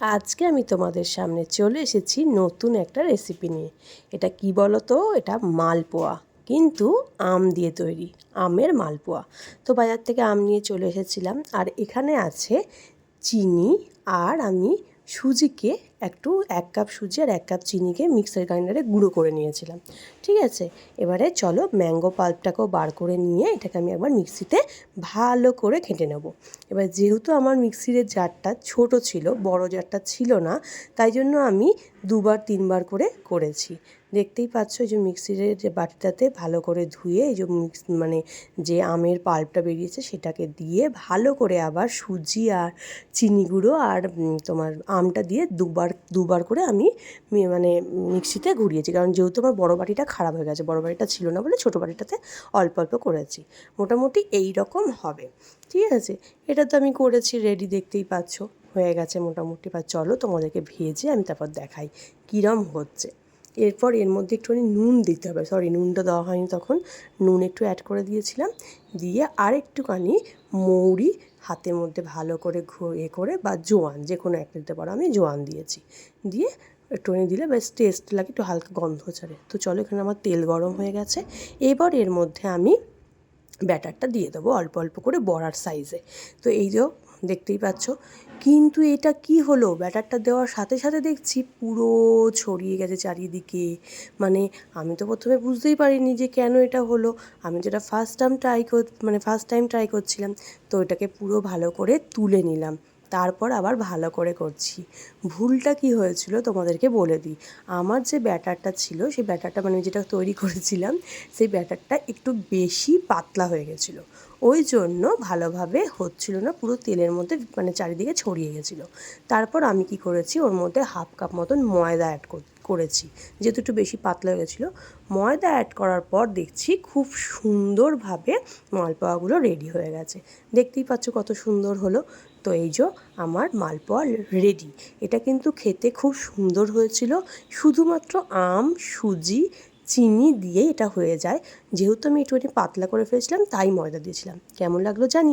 আজকে আমি তোমাদের সামনে চলে এসেছি নতুন একটা রেসিপি নিয়ে। এটা কি বলো তো? এটা মালপোয়া, কিন্তু আম দিয়ে তৈরি, আমের মালপোয়া। তো বাজার থেকে আম নিয়ে চলে এসেছিলাম, আর এখানে আছে চিনি, আর আমি সুজিকে এক কাপ সুজি আর 1 কাপ চিনিকে মিক্সার গ্রাইন্ডারে গুঁড়ো করে নিয়েছিলাম। ঠিক আছে, এবারে চলো ম্যাঙ্গো পাল্পটাকেও বার করে নিয়ে এটাকে আমি একবার মিক্সিতে ভালো করে ঘেঁটে নেব। এবার যেহেতু আমার মিক্সির জারটা ছোট ছিল, বড় জারটা ছিল না, তাই জন্য আমি 2-3 বার করে করেছি। দেখতেই পাচ্ছ এই যে মিক্সির যে বাটিটাতে ভালো করে ধুয়ে এই যে যে আমের পাল্পটা বেরিয়েছে সেটাকে দিয়ে ভালো করে আবার সুজি আর চিনি গুঁড়ো আর তোমার আমটা দিয়ে দুবার করে আমি মিক্সিতে ঘুরিয়েছি, কারণ যেহেতু আমার বড় বাটিটা খারাপ হয়ে গেছে, বড় বাটিটা ছিল না বলে ছোটো বাটিটাতে অল্প অল্প করেছি। মোটামুটি এই রকম হবে। ঠিক আছে, এটা তো আমি করেছি রেডি, দেখতেই পাচ্ছ হয়ে গেছে মোটামুটি। বা চলো তোমাদেরকে ভেজে আমি তারপর দেখাই কীরম হচ্ছে। এরপর এর মধ্যে একটুখানি নুন দিতে হবে, সরি নুনটা দেওয়া হয়নি তখন, নুন একটু অ্যাড করে দিয়েছিলাম। দিয়ে আর একটুখানি মৌরি হাতের মধ্যে ভালো করে করে, বা জোয়ান যে কোনো একটা দিতে পারো, আমি জোয়ান দিয়েছি। দিয়ে একটুখানি দিলে বেশ টেস্ট লাগে, একটু হালকা গন্ধ ছাড়ে। তো চলো, এখানে আমার তেল গরম হয়ে গেছে। এবার এর মধ্যে আমি ব্যাটারটা দিয়ে দেবো অল্প অল্প করে বড়ার সাইজে। তো এই যে দেখতেই পাচ্ছ, কিন্তু এটা কি হলো, ব্যাটারটা দেওয়ার সাথে সাথে দেখছি পুরো ছড়িয়ে গেছে চারিদিকে। আমি তো প্রথমে বুঝতেই পারিনি যে কেন এটা হলো। আমি যেটা ফার্স্ট টাইম ট্রাই করছিলাম, তো এটাকে পুরো ভালো করে তুলে নিলাম, তারপর আবার ভালো করে করছি। ভুলটা কি হয়েছিল তোমাদেরকে বলে দিই। আমার যে ব্যাটারটা ছিল, সেই ব্যাটারটা যেটা তৈরি করেছিলাম, সেই ব্যাটারটা একটু বেশি পাতলা হয়ে গেছিলো। ওই জন্য ভালোভাবে হচ্ছিল না, পুরো তেলের মধ্যে চারিদিকে ছড়িয়ে গেছিলো। তারপর আমি কি করেছি, ওর মধ্যে 1/2 কাপ মতন ময়দা অ্যাড করেছি, যেহেতু একটু বেশি পাতলা হয়ে গেছিলো। ময়দা অ্যাড করার পর দেখছি খুব সুন্দরভাবে মালপোয়াগুলো রেডি হয়ে গেছে। দেখতেই পাচ্ছ কত সুন্দর হলো। তো এই যে আমার মালপোয়া রেডি। এটা কিন্তু খেতে খুব সুন্দর হয়েছিল। শুধুমাত্র আম, সুজি, চিনি দিয়েই এটা হয়ে যায়। যেহেতু আমি একটুখানি পাতলা করে ফেলেছিলাম, তাই ময়দা দিয়েছিলাম। কেমন লাগলো জানি।